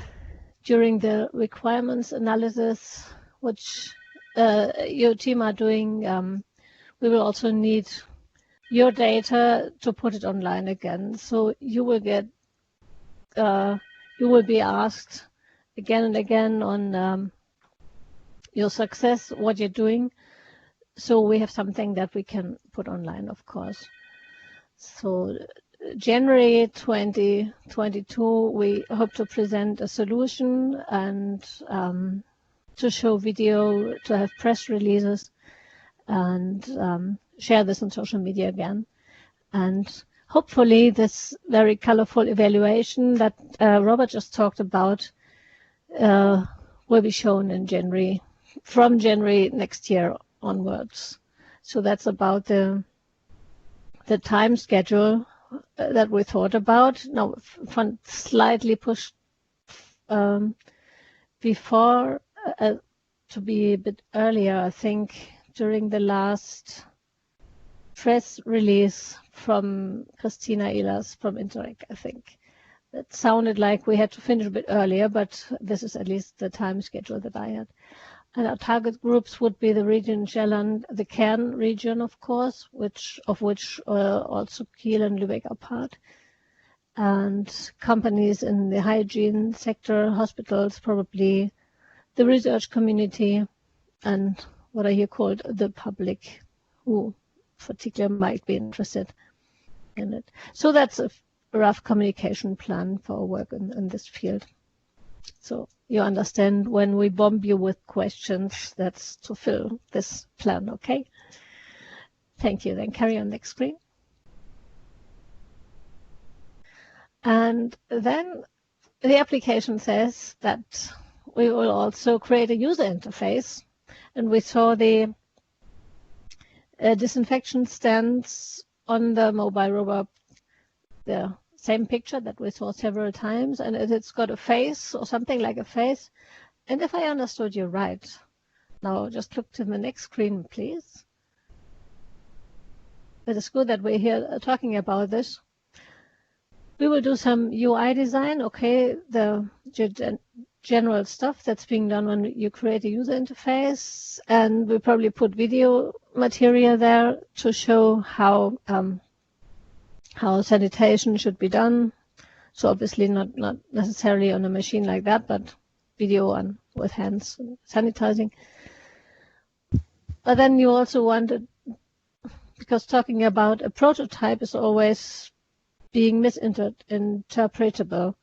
during the requirements analysis, which your team are doing, we will also need your data to put it online again. So you will get, you will be asked again and again on your success, what you're doing. So we have something that we can put online, of course. So January 2022, we hope to present a solution and to show video, to have press releases, and share this on social media again. And hopefully this very colorful evaluation that Robert just talked about will be shown in January, from January next year onwards. So that's about the time schedule that we thought about. Now, slightly pushed before to be a bit earlier, I think, during the last press release from Christina Ehlers from Interreg, I think. It sounded like we had to finish a bit earlier, but this is at least the time schedule that I had. And our target groups would be the region Sjælland, the Cairn region, of course, of which also Kiel and Lübeck are part, and companies in the hygiene sector, hospitals, probably the research community, and what are here called the public, who particularly might be interested in it. So that's a rough communication plan for work in this field. So you understand, when we bomb you with questions, that's to fill this plan, okay? Thank you. Then carry on next screen. And then the application says that we will also create a user interface. And we saw the disinfection stands on the mobile robot, the same picture that we saw several times, and it's got a face or something like a face. And if I understood you right, now just look to the next screen, please. It is good that we're here talking about this. We will do some UI design, okay, the general stuff that's being done when you create a user interface, and we'll probably put video material there to show how sanitation should be done. So obviously not necessarily on a machine like that, but video on with hands sanitizing. But then you also wanted, because talking about a prototype is always being misinterpretable.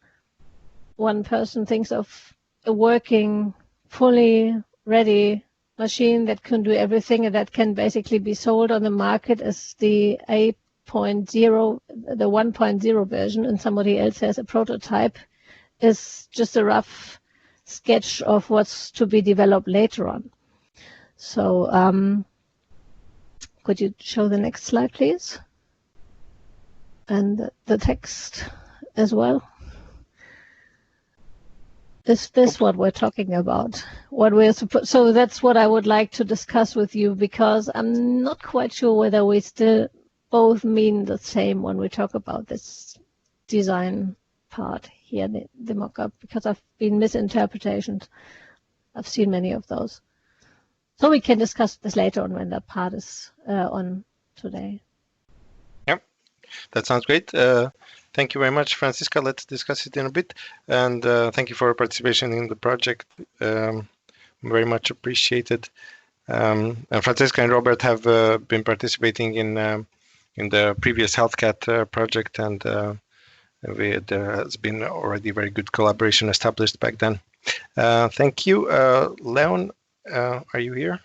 One person thinks of a working, fully ready machine that can do everything and that can basically be sold on the market as the 8.0, the 1.0 version, and somebody else has a prototype is just a rough sketch of what's to be developed later on. So could you show the next slide, please? And the text as well. Is this what we're talking about? What we're supposed? So that's what I would like to discuss with you, because I'm not quite sure whether we still both mean the same when we talk about this design part here, the mock-up, because I've been misinterpretations. I've seen many of those. So we can discuss this later on when that part is on today. Yep, that sounds great. Thank you very much, Franziska. Let's discuss it in a bit. And thank you for your participation in the project. Very much appreciated. And Franziska and Robert have been participating in the previous HealthCat project, and there has been already very good collaboration established back then. Thank you. Leon, are you here?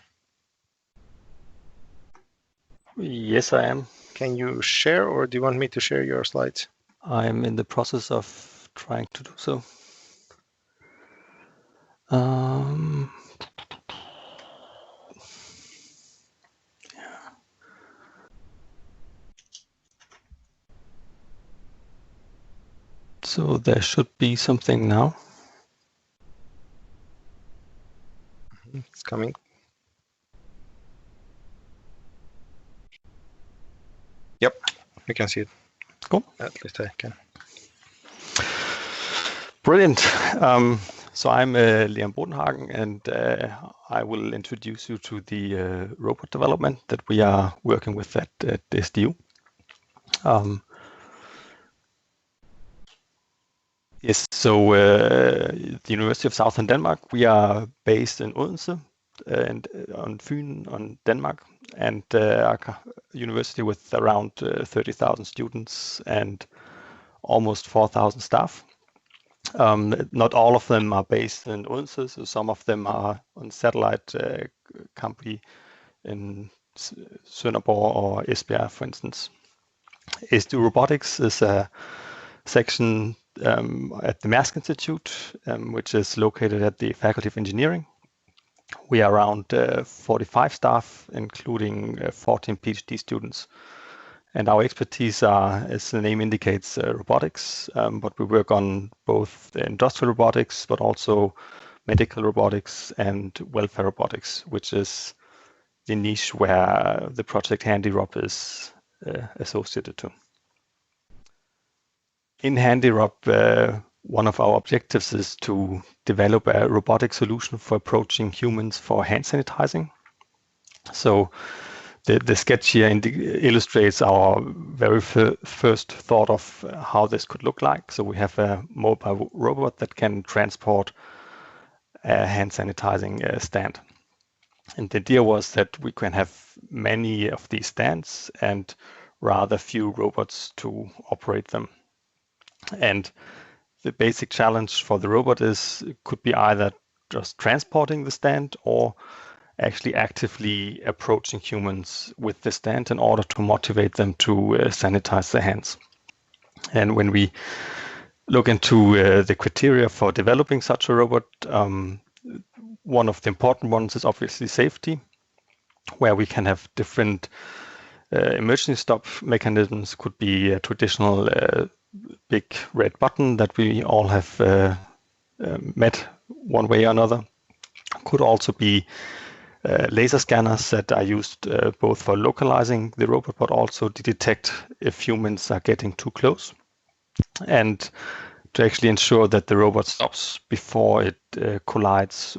Yes, I am. Can you share, or do you want me to share your slides? I'm in the process of trying to do so. So there should be something now. It's coming. Yep, you can see it. Cool. At least I can. Brilliant. So I'm Liam Bodenhagen, and I will introduce you to the robot development that we are working with at SDU. Yes, so the University of Southern Denmark, we are based in Odense and on Fyn, on Denmark, and a university with around 30,000 students and almost 4,000 staff. Not all of them are based in Odense, so some of them are on satellite company in Sønderborg or Esbjerg, for instance. SDU Robotics is a section at the Maersk Institute, which is located at the Faculty of Engineering. We are around 45 staff, including 14 PhD students. And our expertise are, as the name indicates, robotics, but we work on both industrial robotics, but also medical robotics and welfare robotics, which is the niche where the project HanDiRob is associated to. In HanDiRob, one of our objectives is to develop a robotic solution for approaching humans for hand sanitizing. So the sketch here illustrates our very first thought of how this could look like. So we have a mobile robot that can transport a hand sanitizing stand. And the idea was that we can have many of these stands and rather few robots to operate them. And the basic challenge for the robot could be either just transporting the stand or actually actively approaching humans with the stand in order to motivate them to sanitize their hands. And when we look into the criteria for developing such a robot, one of the important ones is obviously safety, where we can have different emergency stop mechanisms. Could be a traditional big red button that we all have met one way or another. Could also be laser scanners that are used both for localizing the robot, but also to detect if humans are getting too close, and to actually ensure that the robot stops before it collides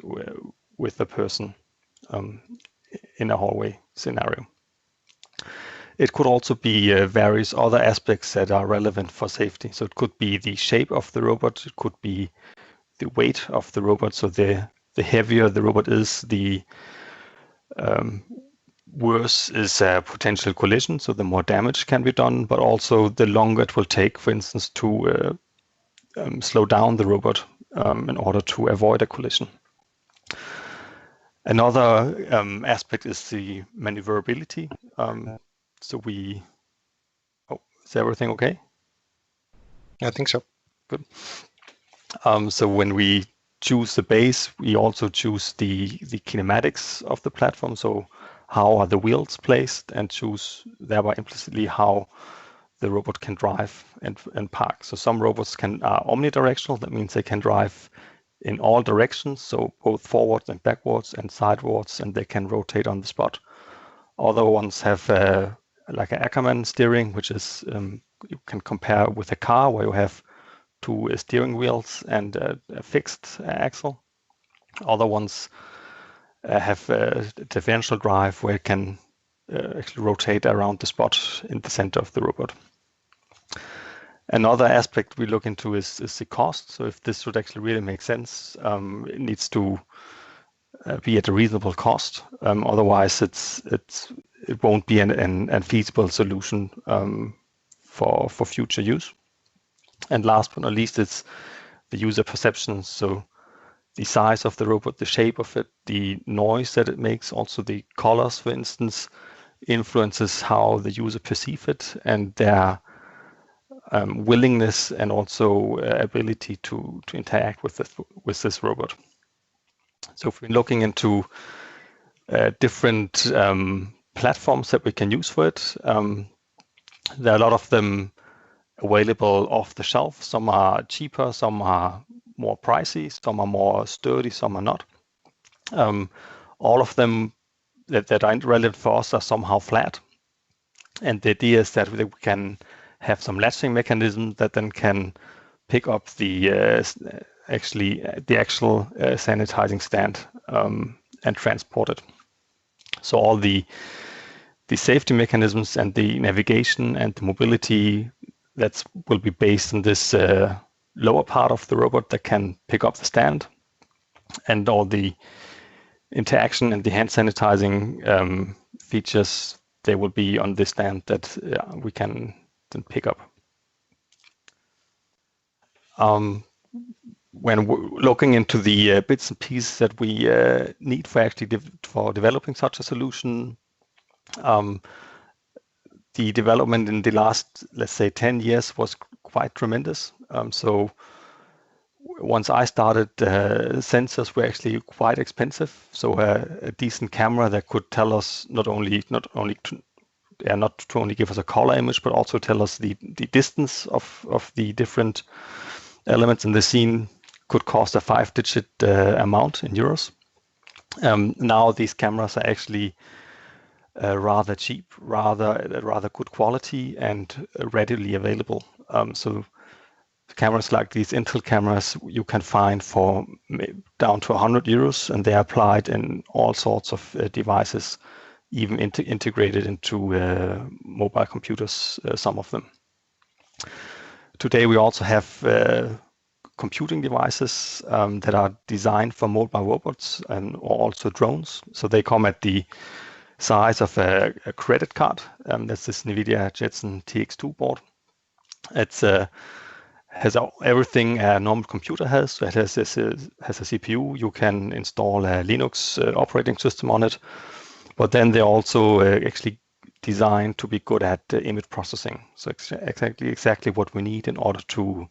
with the person in a hallway scenario. It could also be various other aspects that are relevant for safety. So it could be the shape of the robot, it could be the weight of the robot. So the heavier the robot is, the worse is a potential collision, so the more damage can be done, but also the longer it will take, for instance, to slow down the robot in order to avoid a collision. Another aspect is the maneuverability. Is everything okay? I think so. Good. So when we choose the base, we also choose the kinematics of the platform. So how are the wheels placed, and choose thereby implicitly how the robot can drive and park. So some robots are omnidirectional. That means they can drive in all directions, so both forwards and backwards and sidewards, and they can rotate on the spot. Other ones have like an Ackermann steering, which is you can compare with a car where you have two steering wheels and a fixed axle. Other ones have a differential drive where it can actually rotate around the spot in the center of the robot. Another aspect we look into is the cost. So if this would actually really make sense, it needs to be at a reasonable cost. Otherwise, it won't be an feasible solution for future use. And last but not least, it's the user perception. So the size of the robot, the shape of it, the noise that it makes, also the colors, for instance, influences how the user perceive it and their willingness and also ability to interact with this robot. So if we're looking into different platforms that we can use for it, there are a lot of them available off the shelf. Some are cheaper, some are more pricey, some are more sturdy, some are not. All of them that are relevant for us are somehow flat. And the idea is that we can have some latching mechanism that then can pick up the actual sanitizing stand and transport it. So all the safety mechanisms and the navigation and the mobility will be based on this lower part of the robot that can pick up the stand, and all the interaction and the hand sanitizing features, they will be on this stand that we can then pick up. When we're looking into the bits and pieces that we need for developing such a solution, the development in the last, let's say, 10 years was quite tremendous. So once I started, sensors were actually quite expensive. So a decent camera that could tell us not only give us a color image, but also tell us the distance of the different elements in the scene could cost a 5-digit amount in euros. Now these cameras are actually rather cheap, rather good quality, and readily available. So cameras like these Intel cameras you can find for down to 100 euros, and they are applied in all sorts of devices, even integrated into mobile computers, some of them. Today we also have computing devices that are designed for mobile robots and also drones. So they come at the size of a credit card. That's this NVIDIA Jetson TX2 board. It's has everything a normal computer has. So it has a CPU. You can install a Linux operating system on it, but then they're also actually designed to be good at image processing. So exactly what we need in order to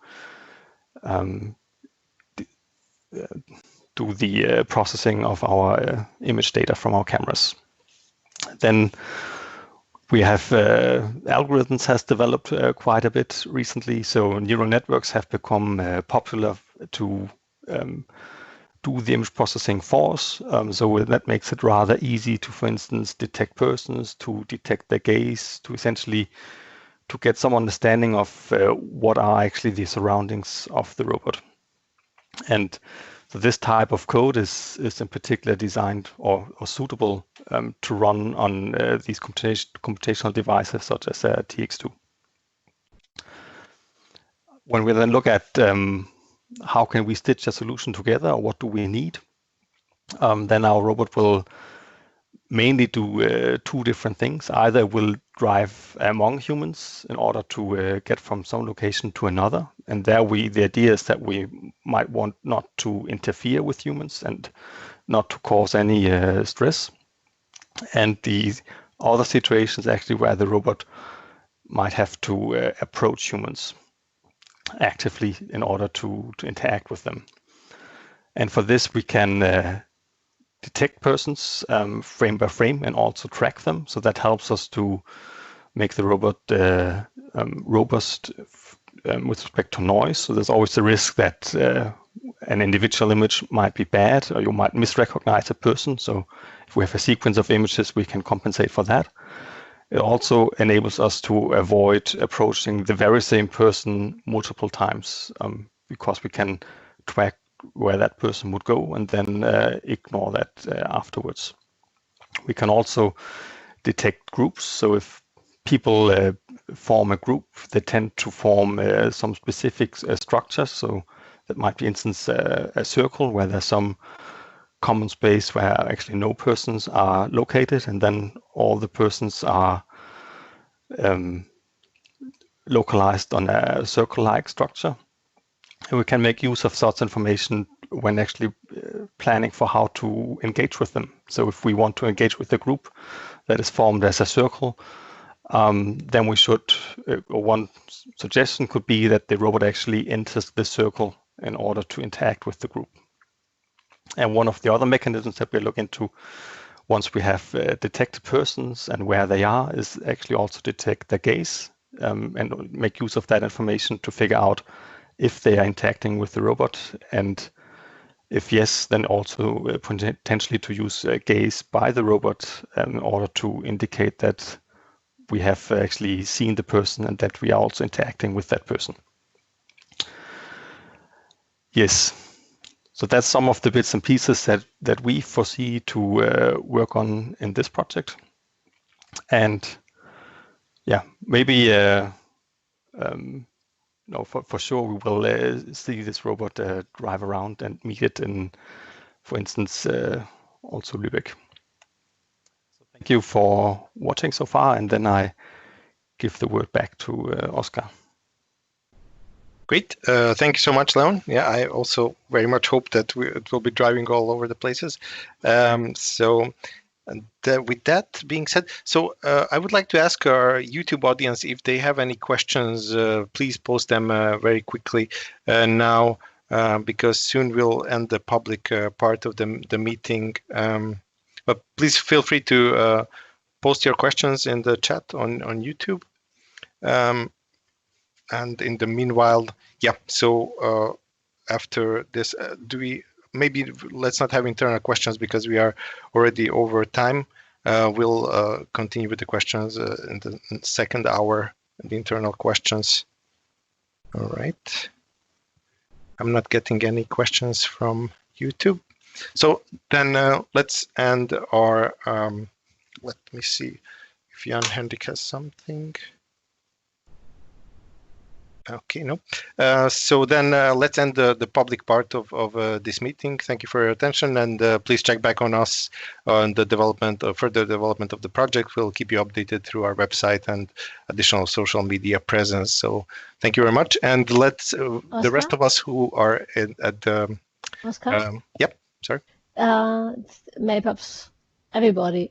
do the processing of our image data from our cameras. Then we have algorithms has developed quite a bit recently. So neural networks have become popular to do the image processing for us. So that makes it rather easy to, for instance, detect persons, to detect their gaze, to essentially to get some understanding of what are actually the surroundings of the robot. And so this type of code is in particular designed or suitable to run on these computational devices such as TX2. When we then look at how can we stitch a solution together, or what do we need, then our robot will mainly do two different things. Either it will drive among humans in order to get from some location to another. And there the idea is that we might want not to interfere with humans and not to cause any stress. And the other situations actually where the robot might have to approach humans actively in order to interact with them. And for this we can detect persons frame by frame and also track them. So that helps us to make the robot robust with respect to noise. So there's always the risk that an individual image might be bad, or you might misrecognize a person. So if we have a sequence of images, we can compensate for that. It also enables us to avoid approaching the very same person multiple times because we can track where that person would go and then ignore that afterwards. We can also detect groups. So if people form a group, they tend to form some specific structures. So that might be, for instance, a circle where there's some common space where actually no persons are located, and then all the persons are localized on a circle-like structure. And we can make use of such information when actually planning for how to engage with them. So if we want to engage with a group that is formed as a circle, then we should, one suggestion could be that the robot actually enters the circle in order to interact with the group. And one of the other mechanisms that we look into once we have detected persons and where they are is actually also detect their gaze and make use of that information to figure out if they are interacting with the robot, and if yes, then also potentially to use gaze by the robot in order to indicate that we have actually seen the person and that we are also interacting with that person. Yes, so that's some of the bits and pieces that we foresee to work on in this project. And yeah, maybe no, for sure we will see this robot drive around and meet it in, for instance, also Lübeck. So thank you for watching so far, and then I give the word back to Oscar. Great. Thank you so much, Leon. Yeah, I also very much hope that it will be driving all over the places. With that being said, so I would like to ask our YouTube audience if they have any questions. Please post them very quickly now, because soon we'll end the public part of the meeting. But please feel free to post your questions in the chat on YouTube. And in the meanwhile, yeah, so after this, maybe let's not have internal questions because we are already over time. We'll continue with the questions in the second hour, the internal questions. All right. I'm not getting any questions from YouTube. So then let's end our, let me see if Jan Henrik has something. Okay, no. So then let's end the public part of this meeting. Thank you for your attention, and please check back on us on the development, further development of the project. We'll keep you updated through our website and additional social media presence. So thank you very much, and let's the rest of us who are at the Oscar. Yep. Sorry. Mayperhaps everybody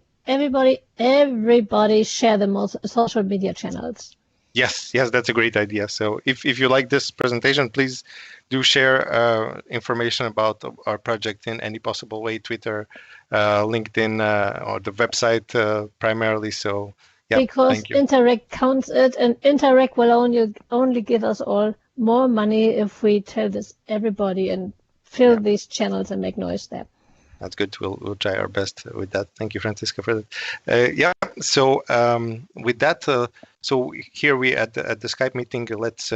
share the most social media channels. Yes, that's a great idea. So if you like this presentation, please do share information about our project in any possible way, Twitter, LinkedIn, or the website primarily. So yeah, because Interact counts it, and Interact will only give us all more money if we tell this everybody and fill these channels and make noise there. That's good. We'll try our best with that. Thank you, Franziska, for that. Yeah. So with that, so here we at the Skype meeting. Let's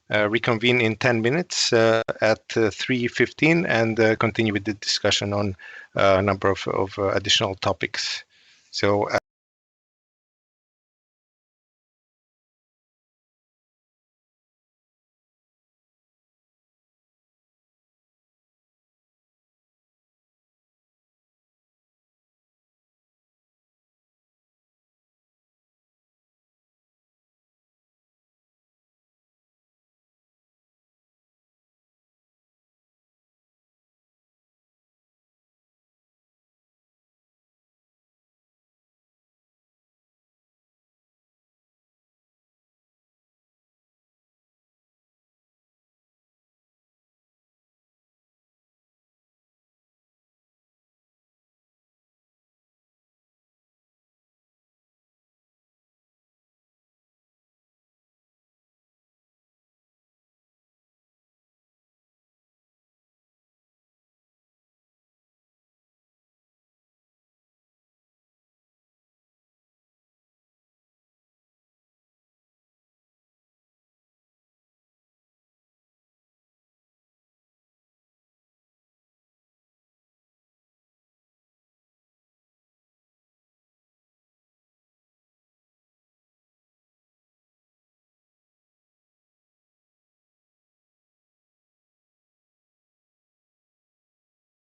reconvene in 10 minutes at 3:15 and continue with the discussion on a number of additional topics. So.